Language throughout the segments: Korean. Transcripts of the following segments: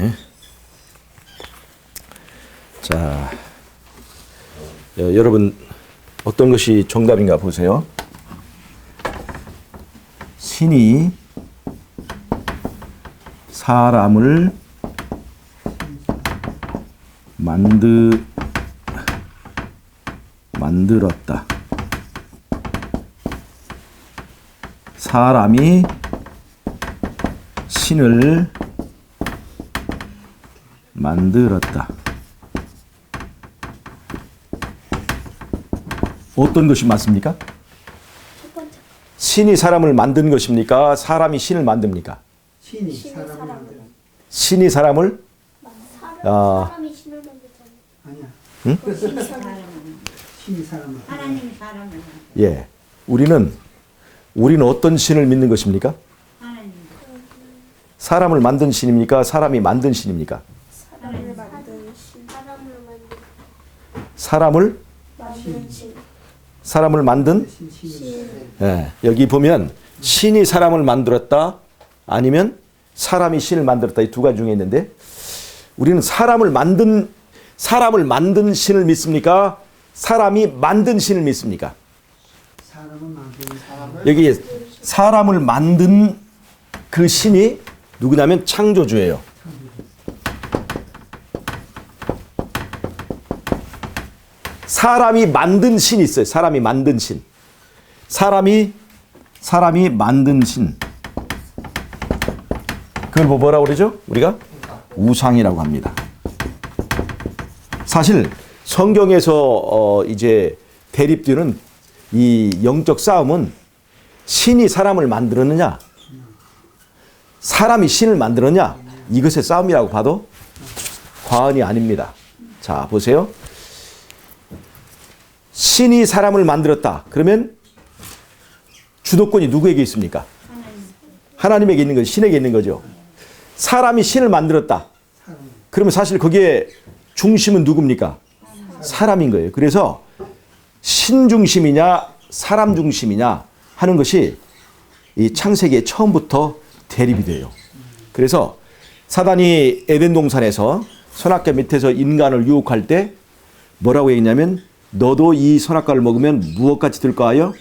네. 자, 여러분 어떤 것이 정답인가 보세요. 신이 사람을 만들었다. 사람이 신을 만들었다. 어떤 것이 맞습니까? 신이 사람을 만든 것입니까? 사람이 신을 만듭니까? 신이 사람을 만들어. 신이 사람을 사람이 신을 만들잖아요. 아니야. 응? 신이 사람을. 하나님이 사람을 예. 우리는 어떤 신을 믿는 것입니까? 하나님 사람을 만든 신입니까? 사람이 만든 신입니까? 사람을 만든 신. 사람을 만든 신. 사람을 만든 신이. 예. 여기 보면 신이 사람을 만들었다 아니면 사람이 신을 만들었다 이 두 가지 중에 있는데 우리는 사람을 만든 신을 믿습니까? 사람이 만든 신을 믿습니까? 사람은 만드는 사람을. 여기 사람을 만든 그 신이 누구냐면 창조주예요. 사람이 만든 신이 있어요. 사람이 만든 신. 사람이 만든 신. 그걸 뭐라고 그러죠? 우리가 우상이라고 합니다. 사실 성경에서 이제 대립되는 이 영적 싸움은 신이 사람을 만들었느냐, 사람이 신을 만들었냐 이것의 싸움이라고 봐도 과언이 아닙니다. 자, 보세요. 신이 사람을 만들었다. 그러면 주도권이 누구에게 있습니까? 하나님에게 있는 거죠. 신에게 있는 거죠. 사람이 신을 만들었다. 그러면 사실 거기에 중심은 누굽니까? 사람인 거예요. 그래서 신 중심이냐 사람 중심이냐 하는 것이 이 창세기의 처음부터 대립이 돼요. 그래서 사단이 에덴 동산에서 선악과 밑에서 인간을 유혹할 때 뭐라고 얘기했냐면 너도 이 선악과를 먹으면 무엇같이 될까 하여?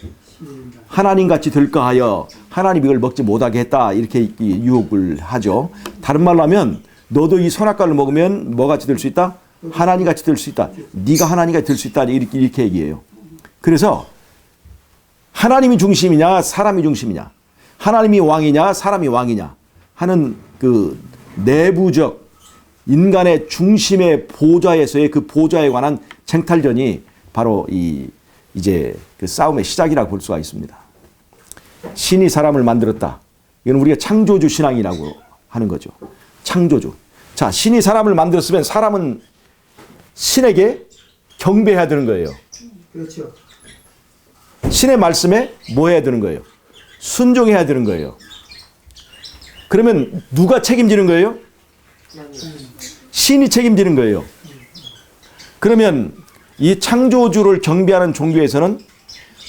하나님같이 될까 하여 하나님이 이걸 먹지 못하게 했다. 이렇게 유혹을 하죠. 다른 말로 하면 너도 이 선악과를 먹으면 뭐같이 될 수 있다? 하나님같이 될 수 있다. 네가 하나님같이 될 수 있다. 이렇게 얘기해요. 그래서 하나님이 중심이냐 사람이 중심이냐 하나님이 왕이냐 사람이 왕이냐 하는 그 내부적 인간의 중심의 보좌에서의 그 보좌에 관한 쟁탈전이 바로 이제 그 싸움의 시작이라고 볼 수가 있습니다. 신이 사람을 만들었다. 이건 우리가 창조주 신앙이라고 하는 거죠. 창조주. 자, 신이 사람을 만들었으면 사람은 신에게 경배해야 되는 거예요. 그렇죠. 신의 말씀에 뭐 해야 되는 거예요? 순종해야 되는 거예요. 그러면 누가 책임지는 거예요? 신이 책임지는 거예요. 그러면 이 창조주를 경배하는 종교에서는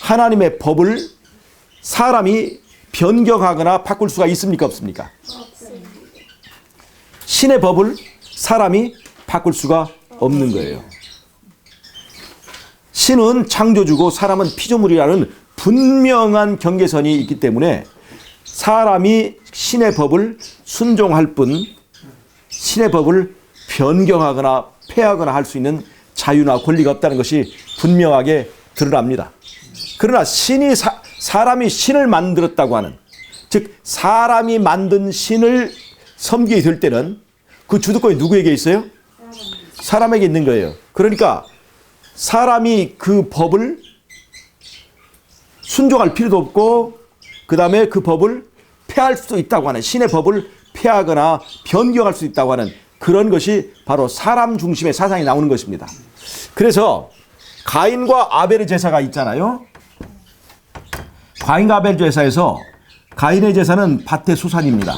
하나님의 법을 사람이 변경하거나 바꿀 수가 있습니까? 없습니까? 신의 법을 사람이 바꿀 수가 없는 거예요. 신은 창조주고 사람은 피조물이라는 분명한 경계선이 있기 때문에 사람이 신의 법을 순종할 뿐 신의 법을 변경하거나 폐하거나 할 수 있는 자유나 권리가 없다는 것이 분명하게 드러납니다. 그러나 사람이 신을 만들었다고 하는, 즉 사람이 만든 신을 섬기게 될 때는 그 주도권이 누구에게 있어요? 사람에게 있는 거예요. 그러니까 사람이 그 법을 순종할 필요도 없고 그 다음에 그 법을 폐할 수도 있다고 하는, 신의 법을 폐하거나 변경할 수 있다고 하는 그런 것이 바로 사람 중심의 사상이 나오는 것입니다. 그래서 가인과 아벨의 제사가 있잖아요. 가인과 아벨 제사에서 가인의 제사는 밭의 수산입니다.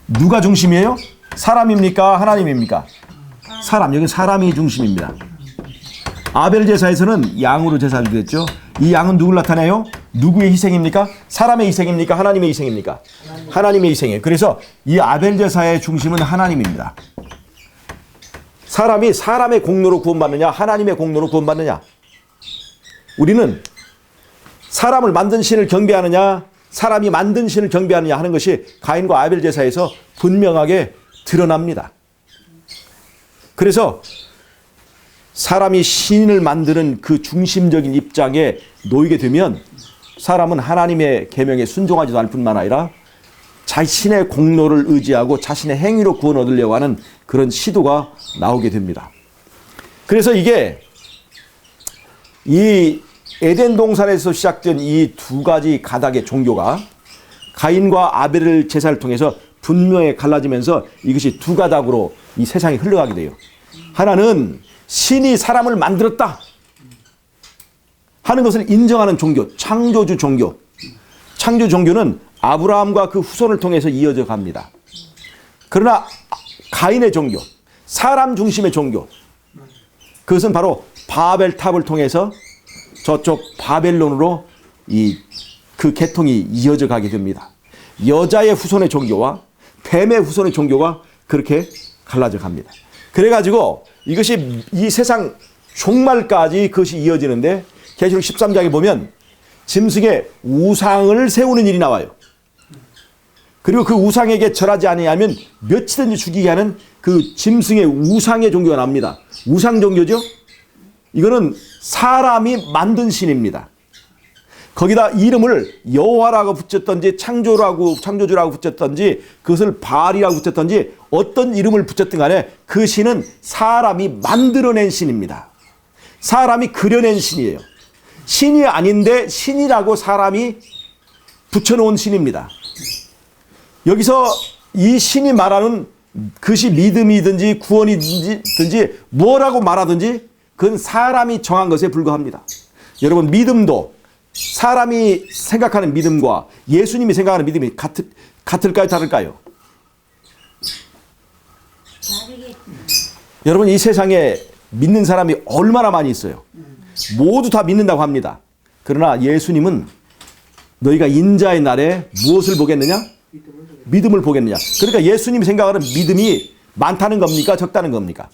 누가 중심이에요? 사람입니까? 하나님입니까? 사람. 여기 사람이 중심입니다. 아벨 제사에서는 양으로 제사를 드렸죠. 이 양은 누굴 나타내요? 누구의 희생입니까? 사람의 희생입니까? 하나님의 희생입니까? 하나님의 희생이에요. 그래서 이 아벨 제사의 중심은 하나님입니다. 사람이 사람의 공로로 구원받느냐, 하나님의 공로로 구원받느냐. 우리는 사람을 만든 신을 경배하느냐, 사람이 만든 신을 경배하느냐 하는 것이 가인과 아벨 제사에서 분명하게 드러납니다. 그래서 사람이 신을 만드는 그 중심적인 입장에 놓이게 되면 사람은 하나님의 계명에 순종하지도 않을 뿐만 아니라 자신의 공로를 의지하고 자신의 행위로 구원 얻으려고 하는 그런 시도가 나오게 됩니다. 그래서 이게 이 에덴 동산에서 시작된 이 두 가지 가닥의 종교가 가인과 아벨의 제사를 통해서 분명히 갈라지면서 이것이 두 가닥으로 이 세상에 흘러가게 돼요. 하나는 신이 사람을 만들었다 하는 것을 인정하는 종교, 창조주 종교. 창조 종교는 아브라함과 그 후손을 통해서 이어져 갑니다. 그러나 가인의 종교, 사람 중심의 종교, 그것은 바로 바벨탑을 통해서 저쪽 바벨론으로 그 계통이 이어져 가게 됩니다. 여자의 후손의 종교와 뱀의 후손의 종교가 그렇게 갈라져 갑니다. 그래가지고 이것이 이 세상 종말까지 그것이 이어지는데 계시록 13장에 보면 짐승의 우상을 세우는 일이 나와요. 그리고 그 우상에게 절하지 아니하면 며칠든지 죽이게 하는 그 짐승의 우상의 종교가 납니다. 우상 종교죠? 이거는 사람이 만든 신입니다. 거기다 이름을 여호와라고 붙였던지 창조주라고 붙였던지 그것을 바알이라고 붙였던지 어떤 이름을 붙였든 간에 그 신은 사람이 만들어낸 신입니다. 사람이 그려낸 신이에요. 신이 아닌데 신이라고 사람이 붙여놓은 신입니다. 여기서 이 신이 말하는 그것이 믿음이든지 구원이든지 뭐라고 말하든지 그건 사람이 정한 것에 불과합니다. 여러분, 믿음도 사람이 생각하는 믿음과 예수님이 생각하는 믿음이 같을까요? 다를까요? 여러분, 이 세상에 믿는 사람이 얼마나 많이 있어요. 모두 다 믿는다고 합니다. 그러나 예수님은 너희가 인자의 날에 무엇을 보겠느냐? 믿음을 보겠느냐. 그러니까 예수님이 생각하는 믿음이 많다는 겁니까? 적다는 겁니까?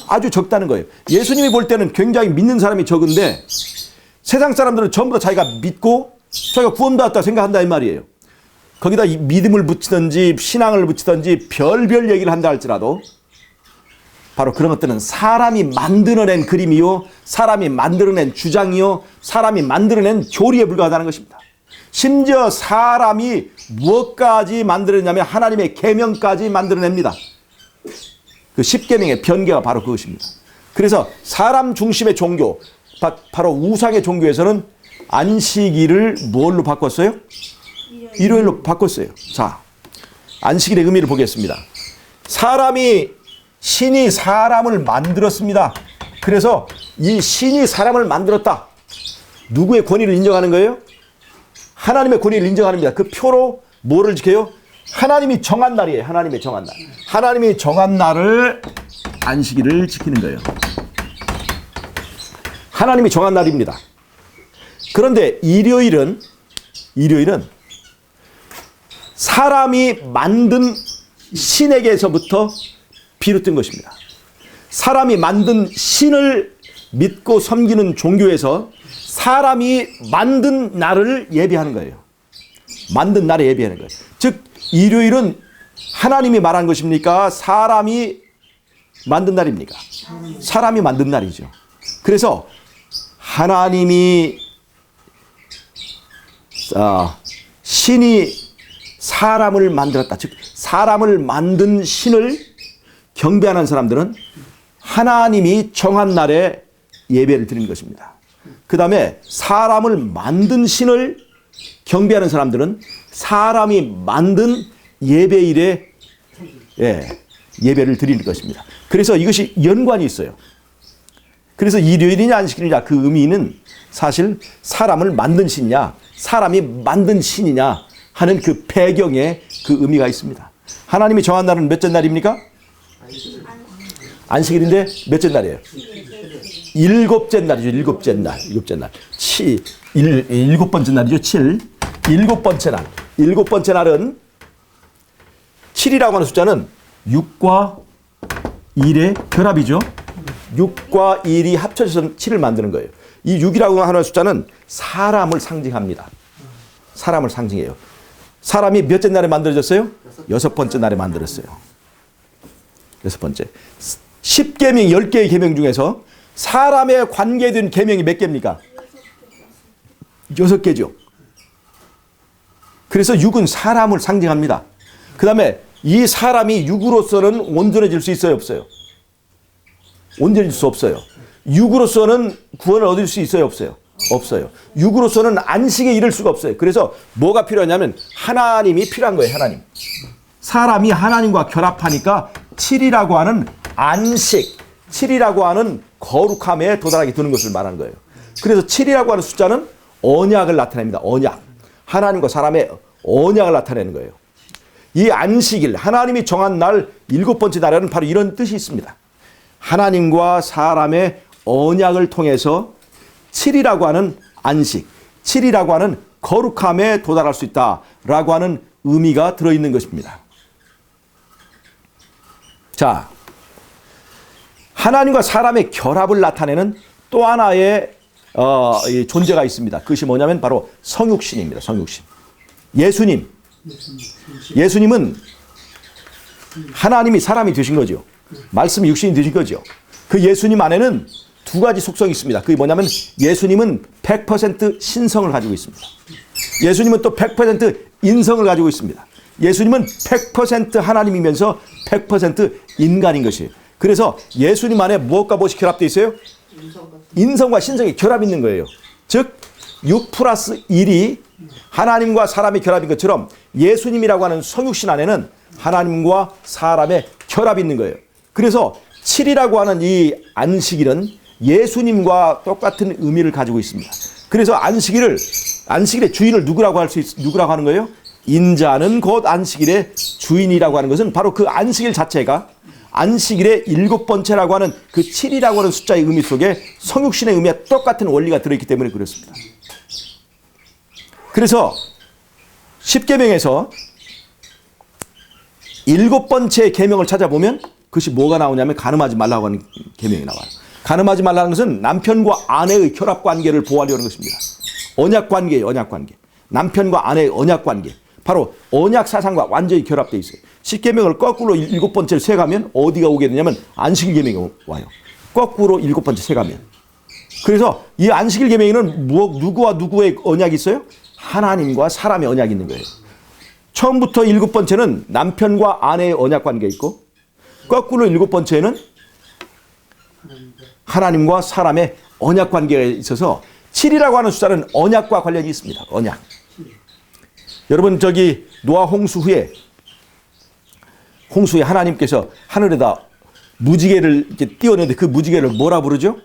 아주 적다는 거예요. 예수님이 볼 때는 굉장히 믿는 사람이 적은데 세상 사람들은 전부 다 자기가 믿고 자기가 구원받았다고 생각한다 이 말이에요. 거기다 이 믿음을 붙이든지 신앙을 붙이든지 별별 얘기를 한다 할지라도 바로 그런 것들은 사람이 만들어낸 그림이요, 사람이 만들어낸 주장이요, 사람이 만들어낸 교리에 불과하다는 것입니다. 심지어 사람이 무엇까지 만들어내냐면 하나님의 계명까지 만들어냅니다. 그 10계명의 변개가 바로 그것입니다. 그래서 사람 중심의 종교, 바로 우상의 종교에서는 안식일을 뭘로 바꿨어요? 일요일로 바꿨어요. 자, 안식일의 의미를 보겠습니다. 신이 사람을 만들었습니다. 그래서 이 신이 사람을 만들었다. 누구의 권위를 인정하는 거예요? 하나님의 권위를 인정합니다. 그 표로 뭐를 지켜요? 하나님이 정한 날이에요. 하나님이 정한 날. 하나님이 정한 날을 안식일을 지키는 거예요. 하나님이 정한 날입니다. 그런데 일요일은 사람이 만든 신에게서부터 비롯된 것입니다. 사람이 만든 신을 믿고 섬기는 종교에서 사람이 만든 날을 예배하는 거예요. 만든 날에 예배하는 거예요. 즉 일요일은 하나님이 말한 것입니까? 사람이 만든 날입니까? 사람이 만든 날이죠. 그래서 하나님이 신이 사람을 만들었다. 즉 사람을 만든 신을 경배하는 사람들은 하나님이 정한 날에 예배를 드리는 것입니다. 그 다음에 사람을 만든 신을 경배하는 사람들은 사람이 만든 예배일에 예배를 드리는 것입니다. 그래서 이것이 연관이 있어요. 그래서 일요일이냐 안식일이냐 그 의미는 사실 사람을 만든 신이냐 사람이 만든 신이냐 하는 그 배경에 그 의미가 있습니다. 하나님이 정한 날은 몇째 날입니까? 안식일인데 몇째 날이에요? 일곱째 날이죠. 일곱째 날. 일곱 번째 날이죠. 일곱 번째 날. 일곱 번째 날은 7이라고 하는 숫자는 6과 1의 결합이죠. 6과 1이 합쳐져서 7을 만드는 거예요. 이 6이라고 하는 숫자는 사람을 상징합니다. 사람을 상징해요. 사람이 몇째 날에 만들어졌어요? 6번째 날에 만들었어요. 6번째. 10계명, 10개의 계명 중에서 사람에 관계된 계명이 몇 개입니까? 6개죠. 그래서 6은 사람을 상징합니다. 그 다음에 이 사람이 6으로서는 온전해질 수 있어요, 없어요? 온전해질 수 없어요. 6으로서는 구원을 얻을 수 있어요, 없어요? 없어요. 6으로서는 안식에 이를 수가 없어요. 그래서 뭐가 필요하냐면 하나님이 필요한 거예요, 하나님. 사람이 하나님과 결합하니까 7이라고 하는 안식, 7이라고 하는 거룩함에 도달하게 되는 것을 말하는 거예요. 그래서 7이라고 하는 숫자는 언약을 나타냅니다. 언약. 하나님과 사람의 언약을 나타내는 거예요. 이 안식일, 하나님이 정한 날 7번째 날에는 바로 이런 뜻이 있습니다. 하나님과 사람의 언약을 통해서 7이라고 하는 안식, 7이라고 하는 거룩함에 도달할 수 있다라고 하는 의미가 들어있는 것입니다. 자, 하나님과 사람의 결합을 나타내는 또 하나의 존재가 있습니다. 그것이 뭐냐면 바로 성육신입니다. 성육신. 예수님은 하나님이 사람이 되신 거죠. 말씀이 육신이 되신 거죠. 그 예수님 안에는 두 가지 속성이 있습니다. 그게 뭐냐면 예수님은 100% 신성을 가지고 있습니다. 예수님은 또 100% 인성을 가지고 있습니다. 예수님은 100% 하나님이면서 100% 인간인 것이에요. 그래서 예수님 안에 무엇과 무엇이 결합되어 있어요? 인성과 신성이 결합 있는 거예요. 즉 6 플러스 1이 하나님과 사람의 결합인 것처럼 예수님이라고 하는 성육신 안에는 하나님과 사람의 결합이 있는 거예요. 그래서 7이라고 하는 이 안식일은 예수님과 똑같은 의미를 가지고 있습니다. 그래서 안식일의 주인을 누구라고 하는 거예요? 인자는 곧 안식일의 주인이라고 하는 것은 바로 그 안식일 자체가 안식일의 7번째라고 하는 그 7이라고 하는 숫자의 의미 속에 성육신의 의미와 똑같은 원리가 들어있기 때문에 그렇습니다. 그래서 10계명에서 7번째 계명을 찾아보면 그것이 뭐가 나오냐면 간음하지 말라고 하는 계명이 나와요. 간음하지 말라는 것은 남편과 아내의 결합 관계를 보호하려는 것입니다. 언약 관계예요, 언약 관계. 남편과 아내의 언약 관계. 바로 언약 사상과 완전히 결합되어 있어요. 10계명을 거꾸로 7번째를 세가면 어디가 오게 되냐면 안식일 계명이 와요. 거꾸로 7번째 세가면. 그래서 이 안식일 계명에는 누구와 누구의 언약이 있어요? 하나님과 사람의 언약이 있는 거예요. 처음부터 7번째는 남편과 아내의 언약 관계가 있고 거꾸로 7번째는 하나님과 사람의 언약 관계가 있어서 7이라고 하는 숫자는 언약과 관련이 있습니다. 언약. 여러분 저기 노아 홍수 후에 하나님께서 하늘에다 무지개를 이렇게 띄워내는데 그 무지개를 뭐라 부르죠?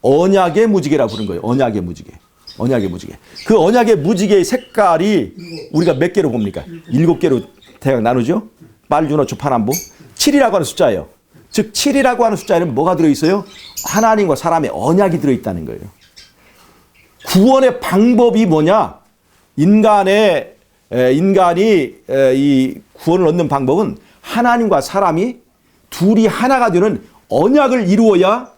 언약의 무지개라 부른 거예요. 언약의 무지개. 언약의 무지개. 그 언약의 무지개의 색깔이 우리가 몇 개로 봅니까? 7개로 대강 나누죠? 빨주노초 파남보. 7이라고 하는 숫자예요. 즉 7이라고 하는 숫자에는 뭐가 들어있어요? 하나님과 사람의 언약이 들어있다는 거예요. 구원의 방법이 뭐냐? 인간이 이 구원을 얻는 방법은 하나님과 사람이 둘이 하나가 되는 언약을 이루어야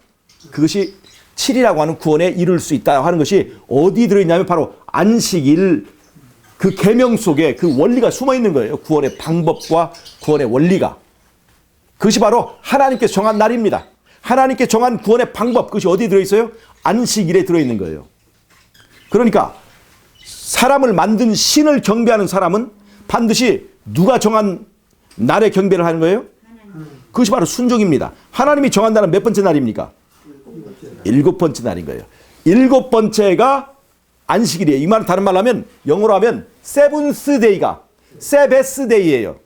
그것이 7이라고 하는 구원에 이룰 수 있다 하는 것이 어디 들어있냐면 바로 안식일 그 계명 속에 그 원리가 숨어 있는 거예요. 구원의 방법과 구원의 원리가. 그것이 바로 하나님께서 정한 날입니다. 하나님께 정한 구원의 방법, 그것이 어디에 들어있어요? 안식일에 들어있는 거예요. 그러니까 사람을 만든 신을 경배하는 사람은 반드시 누가 정한 날에 경배를 하는 거예요? 그것이 바로 순종입니다. 하나님이 정한 날은 몇 번째 날입니까? 7번째 날인 거예요. 7번째가 안식일이에요. 이 말은 다른 말로 하면 영어로 하면 세븐스 데이가 세베스 데이예요.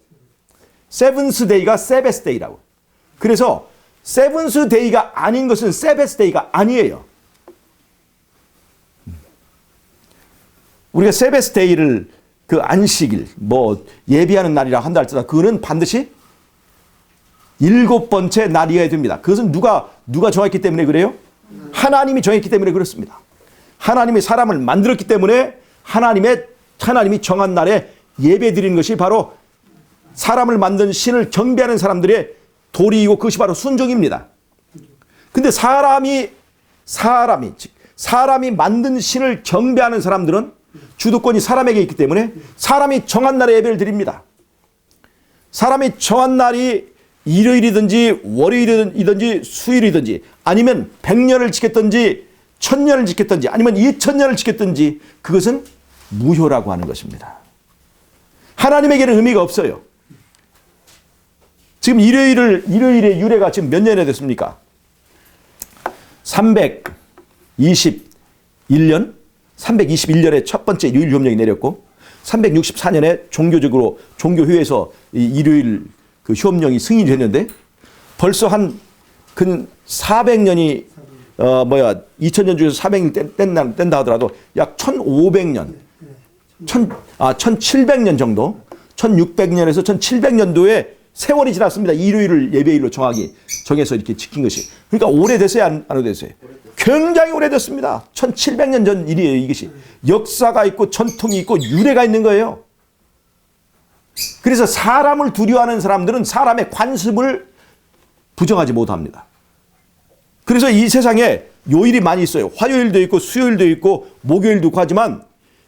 세븐스 데이가 세베스 데이라고. 그래서 세븐스 데이가 아닌 것은 세베스 데이가 아니에요. 우리가 세베스 데이를 그 안식일 뭐 예비하는 날이라 한다 할지라도 그거는 반드시 7번째 날이어야 됩니다. 그것은 누가 정했기 때문에 그래요? 하나님이 정했기 때문에 그렇습니다. 하나님이 사람을 만들었기 때문에 하나님이 정한 날에 예배 드리는 것이 바로 사람을 만든 신을 경배하는 사람들의 도리이고 그것이 바로 순종입니다. 근데 사람이 만든 신을 경배하는 사람들은 주도권이 사람에게 있기 때문에 사람이 정한 날에 예배를 드립니다. 사람이 정한 날이 일요일이든지 월요일이든지 수요일이든지 아니면 100년을 지켰든지 1000년을 지켰든지 아니면 2000년을 지켰든지 그것은 무효라고 하는 것입니다. 하나님에게는 의미가 없어요. 지금 일요일의 유래가 지금 몇 년에 됐습니까? 321년에 첫 번째 유일협령이 내렸고 364년에 종교회에서 일요일 그 휴업령이 승인이 됐는데 벌써 한 400년이 2000년 중에서 400년 뗀다 하더라도 약 1500년 1700년 정도 1600년에서 1700년도에 세월이 지났습니다. 일요일을 예배일로 정해서 이렇게 지킨 것이. 그러니까 오래됐어요? 안 오래됐어요? 굉장히 오래됐습니다. 1700년 전 일이에요. 이것이. 역사가 있고 전통이 있고 유래가 있는 거예요. 그래서 사람을 두려워하는 사람들은 사람의 관습을 부정하지 못합니다. 그래서 이 세상에 요일이 많이 있어요. 화요일도 있고 수요일도 있고 목요일도 있고 하지만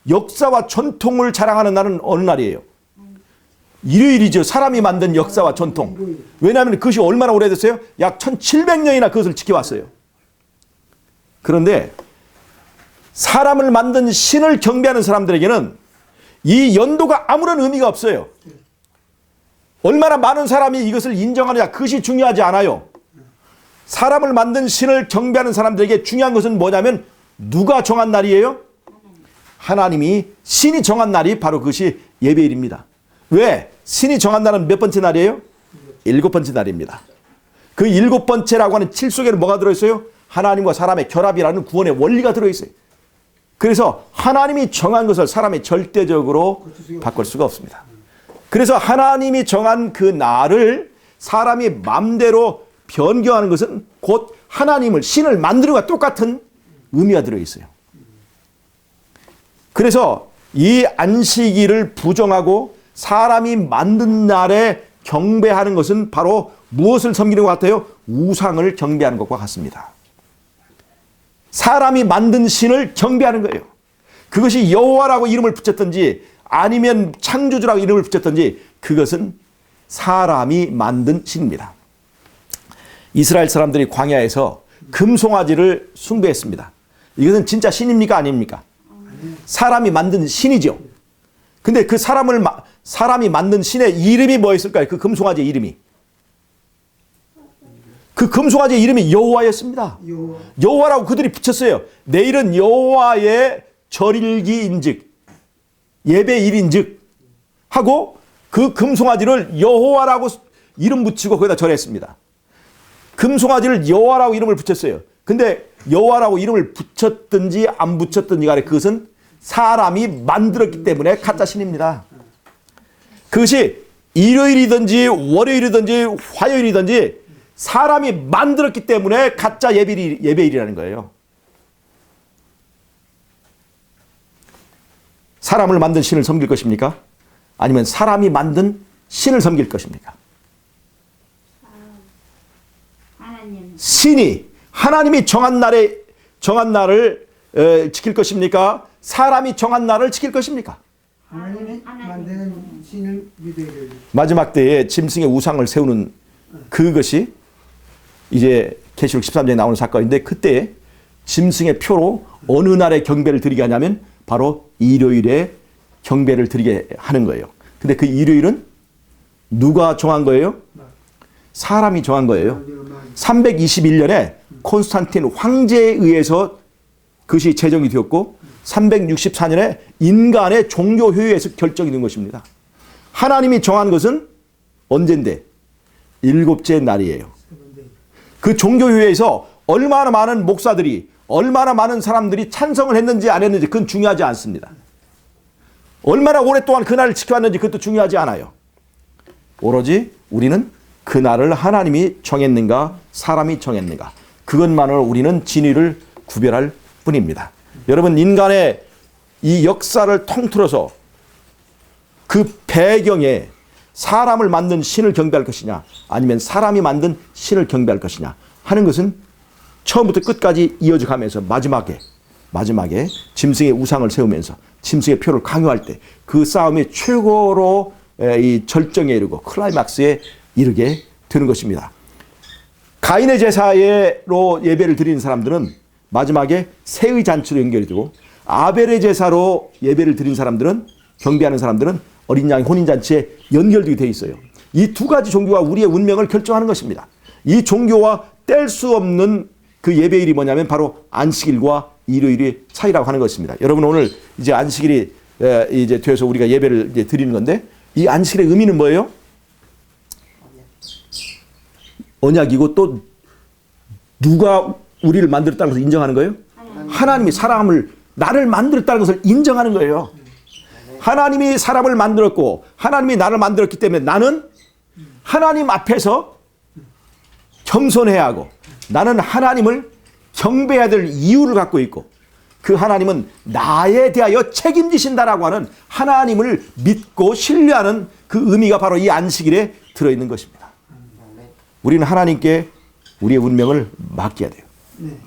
역사와 전통을 자랑하는 날은 어느 날이에요? 일요일이죠. 사람이 만든 역사와 전통. 왜냐하면 그것이 얼마나 오래됐어요? 약 1700년이나 그것을 지켜왔어요. 그런데 사람을 만든 신을 경배하는 사람들에게는 이 연도가 아무런 의미가 없어요. 얼마나 많은 사람이 이것을 인정하느냐 그것이 중요하지 않아요. 사람을 만든 신을 경배하는 사람들에게 중요한 것은 뭐냐면 누가 정한 날이에요? 하나님이 신이 정한 날이 바로 그것이 예배일입니다. 왜? 신이 정한 날은 몇 번째 날이에요? 7번째 날입니다. 그 7번째라고 하는 7 속에는 뭐가 들어있어요? 하나님과 사람의 결합이라는 구원의 원리가 들어있어요. 그래서 하나님이 정한 것을 사람이 절대적으로 바꿀 수가 없습니다. 그래서 하나님이 정한 그 날을 사람이 마음대로 변경하는 것은 곧 하나님을 신을 만드는 것과 똑같은 의미가 들어있어요. 그래서 이 안식일을 부정하고 사람이 만든 날에 경배하는 것은 바로 무엇을 섬기는 것 같아요? 우상을 경배하는 것과 같습니다. 사람이 만든 신을 경배하는 거예요. 그것이 여호와라고 이름을 붙였든지 아니면 창조주라고 이름을 붙였든지 그것은 사람이 만든 신입니다. 이스라엘 사람들이 광야에서 금송아지를 숭배했습니다. 이것은 진짜 신입니까? 아닙니까? 사람이 만든 신이죠. 근데 그 사람이 만든 신의 이름이 뭐였을까요? 그 금송아지의 이름이. 그 금송아지의 이름이 여호와였습니다. 여호와라고 그들이 붙였어요. 내일은 여호와의 절일기인즉 예배일인즉 하고 그 금송아지를 여호와라고 이름 붙이고 거기다 절했습니다. 금송아지를 여호와라고 이름을 붙였어요. 근데 여호와라고 이름을 붙였든지 안 붙였든지 간에 그것은 사람이 만들었기 때문에 가짜 신입니다. 그것이 일요일이든지 월요일이든지 화요일이든지 사람이 만들었기 때문에 가짜 예배일이라는 거예요. 사람을 만든 신을 섬길 것입니까? 아니면 사람이 만든 신을 섬길 것입니까? 신이 하나님이 정한 날을 지킬 것입니까? 사람이 정한 날을 지킬 것입니까? 하나님이 만드는 신을 믿어야 돼요. 마지막 때에 짐승의 우상을 세우는 그것이 이제 계시록 13장에 나오는 사건인데 그때 짐승의 표로 어느 날에 경배를 드리게 하냐면 바로 일요일에 경배를 드리게 하는 거예요. 근데 그 일요일은 누가 정한 거예요? 사람이 정한 거예요. 321년에 콘스탄틴 황제에 의해서 그것이 제정이 되었고 364년에 인간의 종교회의에서 결정이 된 것입니다. 하나님이 정한 것은 언젠데? 7째 날이에요. 그 종교회의에서 얼마나 많은 목사들이 얼마나 많은 사람들이 찬성을 했는지 안 했는지 그건 중요하지 않습니다. 얼마나 오랫동안 그날을 지켜왔는지 그것도 중요하지 않아요. 오로지 우리는 그날을 하나님이 정했는가 사람이 정했는가 그것만으로 우리는 진위를 구별할 뿐입니다. 여러분 인간의 이 역사를 통틀어서 그 배경에 사람을 만든 신을 경배할 것이냐 아니면 사람이 만든 신을 경배할 것이냐 하는 것은 처음부터 끝까지 이어져 가면서 마지막에 짐승의 우상을 세우면서 짐승의 표를 강요할 때 그 싸움의 최고로 이 절정에 이르고 클라이막스에 이르게 되는 것입니다. 가인의 제사로 예배를 드리는 사람들은 마지막에 새의 잔치로 연결이 되고 아벨의 제사로 예배를 드린 사람들은 경배하는 사람들은 어린 양의 혼인잔치에 연결되게 되어 있어요. 이 두 가지 종교가 우리의 운명을 결정하는 것입니다. 이 종교와 뗄 수 없는 그 예배일이 뭐냐면 바로 안식일과 일요일의 차이라고 하는 것입니다. 여러분 오늘 이제 안식일이 이제 되어서 우리가 예배를 이제 드리는 건데 이 안식일의 의미는 뭐예요? 언약이고 또 누가 우리를 만들었다는 것을 인정하는 거예요? 하나님이 나를 만들었다는 것을 인정하는 거예요. 하나님이 사람을 만들었고 하나님이 나를 만들었기 때문에 나는 하나님 앞에서 겸손해야 하고 나는 하나님을 경배해야 될 이유를 갖고 있고 그 하나님은 나에 대하여 책임지신다라고 하는 하나님을 믿고 신뢰하는 그 의미가 바로 이 안식일에 들어있는 것입니다. 우리는 하나님께 우리의 운명을 맡겨야 돼요.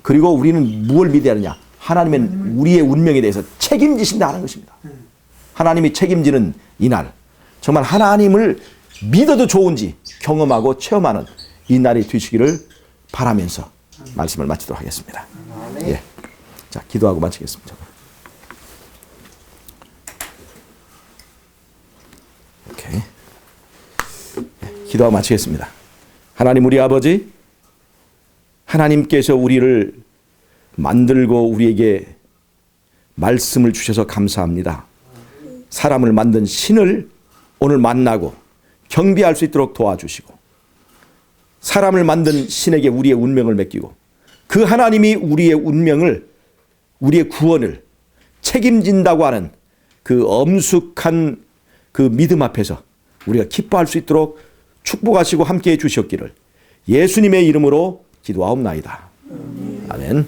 그리고 우리는 무엇을 믿어야 하느냐? 하나님은 우리의 운명에 대해서 책임지신다 하는 것입니다. 하나님이 책임지는 이날 정말 하나님을 믿어도 좋은지 경험하고 체험하는 이 날이 되시기를 바라면서 말씀을 마치도록 하겠습니다. 예. 자, 기도하고 마치겠습니다. 오케이. 예, 기도하고 마치겠습니다. 하나님 우리 아버지, 하나님께서 우리를 만들고 우리에게 말씀을 주셔서 감사합니다. 사람을 만든 신을 오늘 만나고 경배할 수 있도록 도와주시고 사람을 만든 신에게 우리의 운명을 맡기고 그 하나님이 우리의 운명을 우리의 구원을 책임진다고 하는 그 엄숙한 그 믿음 앞에서 우리가 기뻐할 수 있도록 축복하시고 함께해 주셨기를 예수님의 이름으로 기도하옵나이다. 아멘.